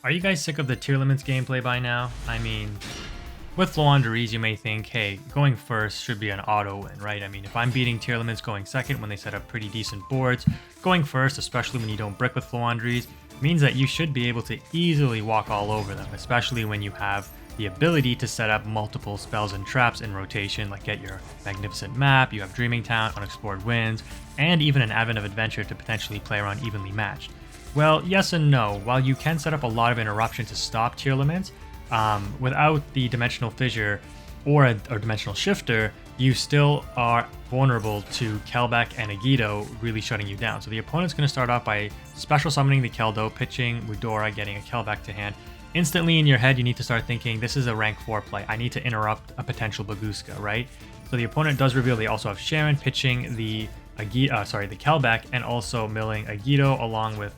Are you guys sick of the tier limits gameplay by now? I mean, with Fluanderies, you may think, hey, going first should be an auto win, right? I mean, if I'm beating tier limits going second when they set up pretty decent boards, going first, especially when you don't brick with Fluanderies, means that you should be able to easily walk all over them, especially when you have the ability to set up multiple spells and traps in rotation, like get your Magnificent Map, you have Dreaming Town, Unexplored Winds, and even an Advent of Adventure to potentially play around evenly matched. Well, yes and no. While you can set up a lot of interruption to stop tier limits, without the Dimensional Fissure or Dimensional Shifter, you still are vulnerable to Kelbeck and Yugioh really shutting you down. So the opponent's going to start off by special summoning the Keldo, pitching Mudora, getting a Kelbeck to hand. Instantly in your head, you need to start thinking, this is a rank 4 play. I need to interrupt a potential Baguska, right? So the opponent does reveal they also have Sharon pitching the Kelbeck, and also milling Yugioh along with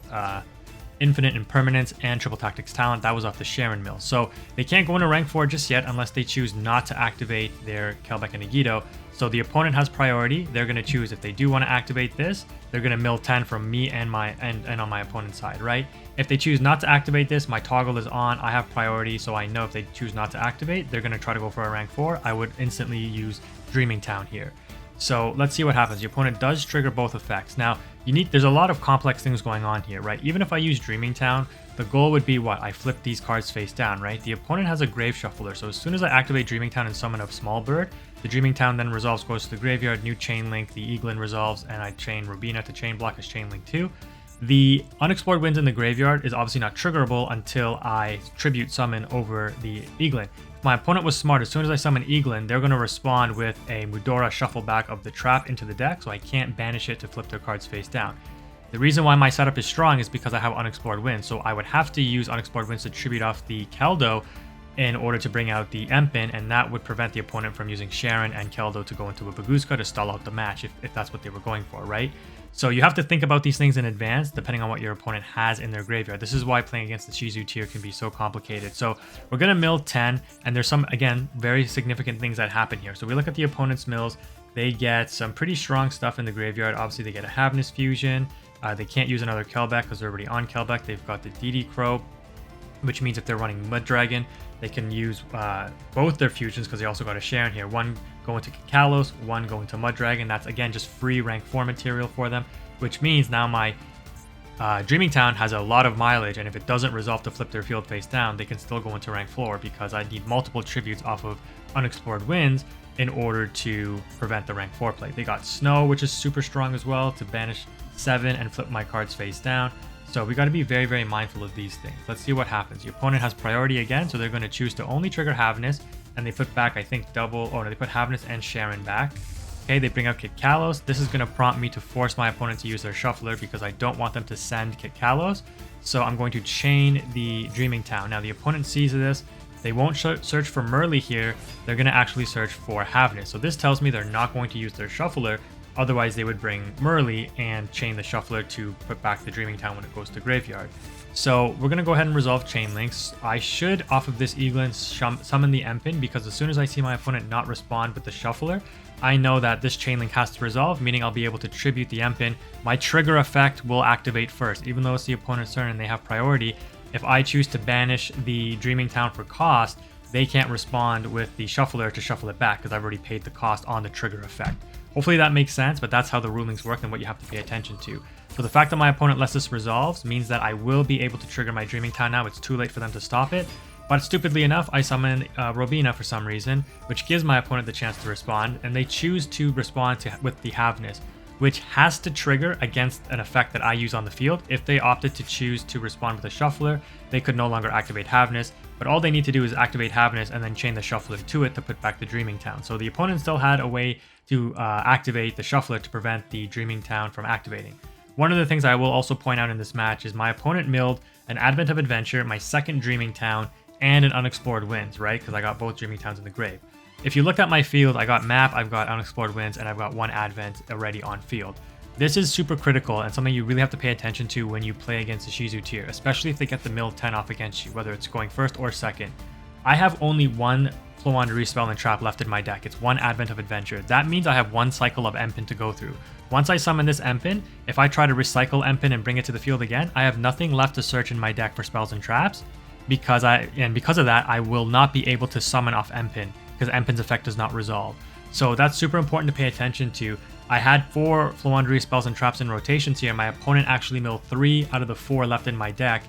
Infinite Impermanence and Triple Tactics Talent. That was off the Sharon mill. So they can't go into rank 4 just yet unless they choose not to activate their Kelbeck and Yugioh. So the opponent has priority. They're going to choose, if they do want to activate this, they're going to mill 10 from me and on my opponent's side, right? If they choose not to activate this, my toggle is on. I have priority, so I know if they choose not to activate, they're going to try to go for a rank 4. I would instantly use Dreaming Town here. So let's see what happens. The opponent does trigger both effects. Now, there's a lot of complex things going on here, right? Even if I use Dreaming Town, the goal would be what? I flip these cards face down, right? The opponent has a Grave Shuffler, so as soon as I activate Dreaming Town and summon a Small Bird, the Dreaming Town then resolves, goes to the graveyard, new Chain Link, the Eaglin resolves, and I chain Robina to chain block as Chain Link 2. The Unexplored Winds in the graveyard is obviously not triggerable until I Tribute Summon over the Eaglin. If my opponent was smart, as soon as I summon Eaglin, they're going to respond with a Mudora shuffle back of the trap into the deck, so I can't banish it to flip their cards face down. The reason why my setup is strong is because I have Unexplored Winds, so I would have to use Unexplored Winds to tribute off the Keldo in order to bring out the Empin, and that would prevent the opponent from using Sharon and Keldo to go into a Baguska to stall out the match if that's what they were going for, right? So you have to think about these things in advance, depending on what your opponent has in their graveyard. This is why playing against the ISHIZU tier can be so complicated. So we're going to mill 10, and there's some, again, very significant things that happen here. So we look at the opponent's mills. They get some pretty strong stuff in the graveyard. Obviously, they get a Havness Fusion. They can't use another Kelbeck because they're already on Kelbeck. They've got the DD Crow, which means if they're running Mud Dragon, they can use both their fusions because they also got a Sharon here. One going to Kalos, one going to Mud Dragon. That's, again, just free rank 4 material for them, which means now my Dreaming Town has a lot of mileage, and if it doesn't resolve to flip their field face down, they can still go into rank 4 because I need multiple tributes off of Unexplored Winds in order to prevent the rank 4 play. They got Snow, which is super strong as well, to banish 7 and flip my cards face down. So we got to be very, very mindful of these things. Let's see what happens. The opponent has priority again, so they're going to choose to only trigger Havness, and they put back, I think, they put Havness and Sharon back. Okay, they bring out Kit Kalos. This is going to prompt me to force my opponent to use their Shuffler because I don't want them to send Kit Kalos. So I'm going to chain the Dreaming Town. Now the opponent sees this. They won't search for Merly here. They're going to actually search for Havness. So this tells me they're not going to use their Shuffler. Otherwise, they would bring Merly and chain the Shuffler to put back the Dreaming Town when it goes to graveyard. So we're going to go ahead and resolve Chain Links. I should, off of this Eaglin, summon the Empin because as soon as I see my opponent not respond with the Shuffler, I know that this Chain Link has to resolve, meaning I'll be able to tribute the Empin. My trigger effect will activate first, even though it's the opponent's turn and they have priority. If I choose to banish the Dreaming Town for cost, they can't respond with the Shuffler to shuffle it back because I've already paid the cost on the trigger effect. Hopefully that makes sense, but that's how the rulings work and what you have to pay attention to. So the fact that my opponent lets this resolves means that I will be able to trigger my Dreaming Town now. It's too late for them to stop it. But stupidly enough, I summon Robina for some reason, which gives my opponent the chance to respond, and they choose to respond with the Havness, which has to trigger against an effect that I use on the field. If they opted to choose to respond with a Shuffler, they could no longer activate Havness, but all they need to do is activate Havness and then chain the Shuffler to it to put back the Dreaming Town. So the opponent still had a way to activate the Shuffler to prevent the Dreaming Town from activating. One of the things I will also point out in this match is my opponent milled an Advent of Adventure, my second Dreaming Town, and an Unexplored Winds, right? Because I got both Dreaming Towns in the grave. If you look at my field, I got Map, I've got Unexplored Winds, and I've got one Advent already on field. This is super critical and something you really have to pay attention to when you play against the ISHIZU tier, especially if they get the mill 10 off against you, whether it's going first or second. I have only one Floowandereeze Spell and Trap left in my deck. It's one Advent of Adventure. That means I have one cycle of Empin to go through. Once I summon this Empin, if I try to recycle Empin and bring it to the field again, I have nothing left to search in my deck for spells and traps, because of that, I will not be able to summon off Empin, because Empin's effect does not resolve. So that's super important to pay attention to. I had 4 Floowandereeze spells and traps in rotations here. My opponent actually milled 3 out of the 4 left in my deck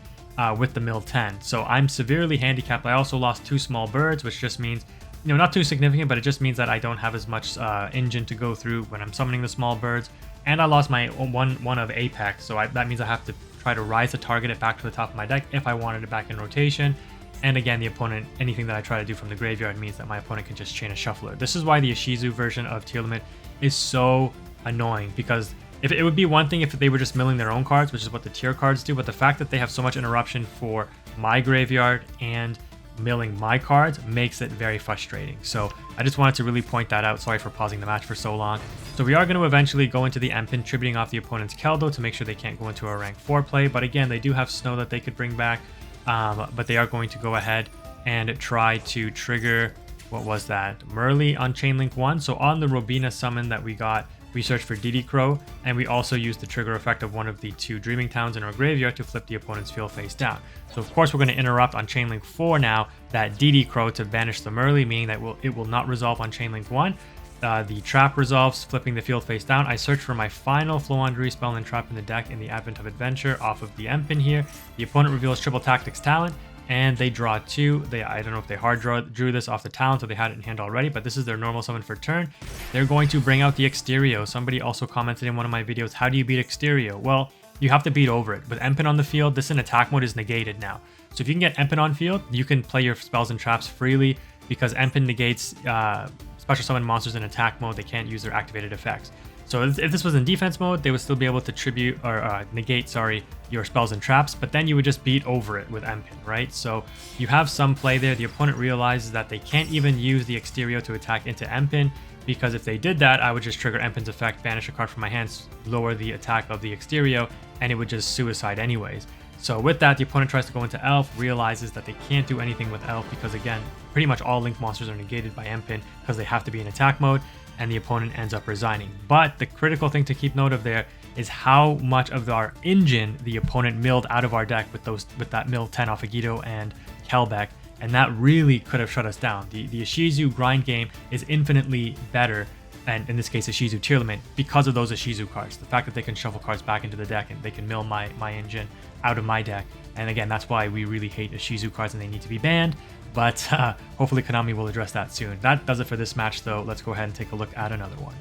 with the mill 10. So I'm severely handicapped. I also lost 2 small birds, which just means, you know, not too significant, but it just means that I don't have as much engine to go through when I'm summoning the small birds. And I lost my one of Apex, so that means I have to try to rise to target it back to the top of my deck if I wanted it back in rotation. And again, the opponent, anything that I try to do from the graveyard means that my opponent can just chain a shuffler. This is why the ISHIZU version of Tier Limit is so annoying, because if it would be one thing if they were just milling their own cards, which is what the tier cards do, but the fact that they have so much interruption for my graveyard and milling my cards makes it very frustrating. So I just wanted to really point that out. Sorry for pausing the match for so long. So we are going to eventually go into the Empin, tributing off the opponent's Keldo to make sure they can't go into a rank 4 play. But again, they do have Snow that they could bring back, but they are going to go ahead and try to trigger, what was that, Merly on Chainlink 1. So on the Robina summon that we got, we searched for DD Crow, and we also used the trigger effect of one of the 2 Dreaming Towns in our graveyard to flip the opponent's field face down. So of course we're going to interrupt on Chainlink 4 now that DD Crow to banish the Merly, meaning that it will not resolve on Chainlink 1. The trap resolves, flipping the field face down. I search for my final Floowandereeze spell and trap in the deck in the Advent of Adventure off of the Empin here. The opponent reveals Triple Tactics Talent, and they draw 2. I don't know if they hard drew this off the talent or they had it in hand already, but this is their normal summon for turn. They're going to bring out the Exterio. Somebody also commented in one of my videos, how do you beat Exterio? Well, you have to beat over it. With Empin on the field, this in attack mode is negated now. So if you can get Empin on field, you can play your spells and traps freely, because Empin negates special summon monsters in attack mode. They can't use their activated effects. So if this was in defense mode, they would still be able to tribute or negate, your spells and traps, but then you would just beat over it with Empin, right? So you have some play there. The opponent realizes that they can't even use the Exterio to attack into Empin, because if they did that, I would just trigger Empin's effect, banish a card from my hands, lower the attack of the Exterio, and it would just suicide anyways. So with that, the opponent tries to go into Elf, realizes that they can't do anything with Elf because, again, pretty much all Link monsters are negated by Empin because they have to be in attack mode, and the opponent ends up resigning. But the critical thing to keep note of there is how much of our engine the opponent milled out of our deck with that mill 10 off of Yugioh and Kelbeck, and that really could have shut us down. The ISHIZU grind game is infinitely better, and in this case ISHIZU Tier Limit, because of those ISHIZU cards. The fact that they can shuffle cards back into the deck and they can mill my engine out of my deck. And again, that's why we really hate ISHIZU cards and they need to be banned. But hopefully Konami will address that soon. That does it for this match though. Let's go ahead and take a look at another one.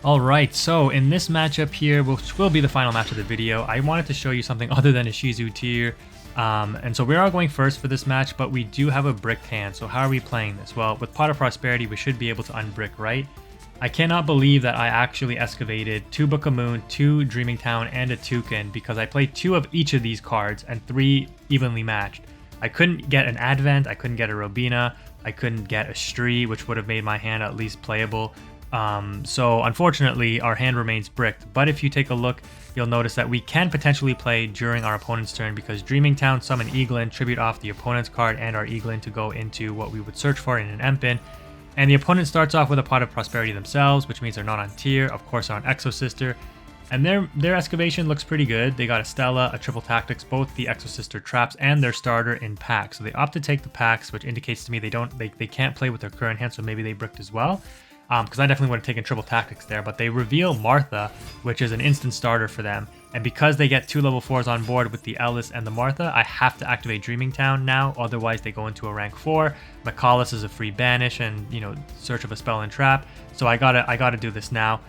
Alright, so in this matchup here, which will be the final match of the video, I wanted to show you something other than ISHIZU tier. And so we are going first for this match, but we do have a bricked hand. So how are we playing this? Well, with Pot of Prosperity, we should be able to unbrick, right? I cannot believe that I actually excavated 2 Book of Moon, 2 Dreaming Town, and a Toucan, because I played 2 of each of these cards and 3 evenly matched. I couldn't get an Advent, I couldn't get a Robina, I couldn't get a Stree, which would have made my hand at least playable. So unfortunately, our hand remains bricked. But if you take a look, you'll notice that we can potentially play during our opponent's turn, because Dreaming Town, summon Eaglin, tribute off the opponent's card and our Eaglin to go into what we would search for in an Empin. And the opponent starts off with a Pot of Prosperity themselves, which means they're not on tier. Of course, they're on Exo Sister. And their excavation looks pretty good. They got a Stella, a Triple Tactics, both the Exo Sister traps and their starter in packs. So they opt to take the packs, which indicates to me they can't play with their current hand, so maybe they bricked as well. Because I definitely would have taken Triple Tactics there, but they reveal Martha, which is an instant starter for them. And because they get 2 level 4s on board with the Ellis and the Martha, I have to activate Dreaming Town now, otherwise they go into a rank 4. Mikalis is a free banish and, search of a spell and trap. So I gotta do this now.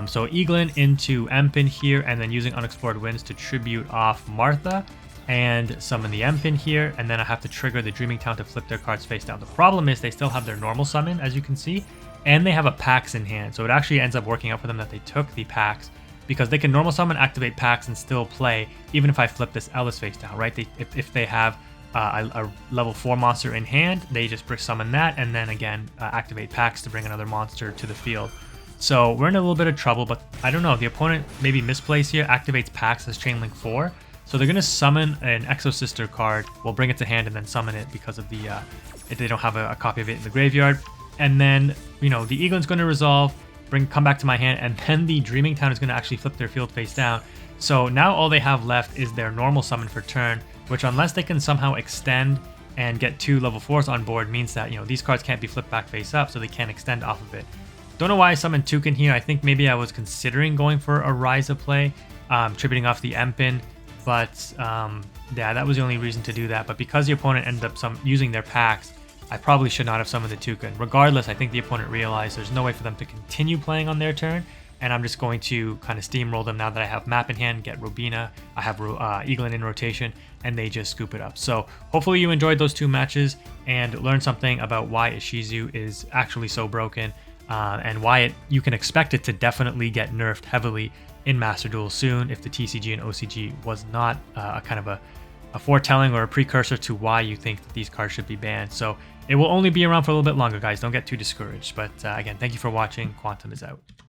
So Eaglin into Empin here, and then using Unexplored Winds to tribute off Martha and summon the Empin here, and then I have to trigger the Dreaming Town to flip their cards face down. The problem is they still have their normal summon, as you can see, and they have a Pax in hand, so it actually ends up working out for them that they took the Pax, because they can normal summon, activate Pax, and still play, even if I flip this Ellis face down, right? If they have a level 4 monster in hand, they just brick summon that, and then again activate Pax to bring another monster to the field. So we're in a little bit of trouble, but I don't know, the opponent maybe misplays here, activates Pax as Chainlink 4, so they're going to summon an Exo Sister card, we'll bring it to hand and then summon it because of the if they don't have a copy of it in the graveyard. And then, you know, the Eagle's going to resolve, come back to my hand, and then the Dreaming Town is going to actually flip their field face down. So now all they have left is their normal summon for turn, which unless they can somehow extend and get 2 level 4s on board, means that, you know, these cards can't be flipped back face up, so they can't extend off of it. Don't know why I summoned Toucan here. I think maybe I was considering going for a Ryza play, tributing off the Empin, but yeah, that was the only reason to do that. But because the opponent ended up using their packs, I probably should not have summoned the Toucan. Regardless, I think the opponent realized there's no way for them to continue playing on their turn, and I'm just going to kind of steamroll them now that I have map in hand, get Robina, I have Eaglin in rotation, and they just scoop it up. So hopefully you enjoyed those 2 matches and learned something about why ISHIZU is actually so broken, and why you can expect it to definitely get nerfed heavily in Master Duel soon if the TCG and OCG was not a kind of a foretelling or a precursor to why you think that these cards should be banned. So it will only be around for a little bit longer, guys. Don't get too discouraged. But again, thank you for watching. Quantum is out.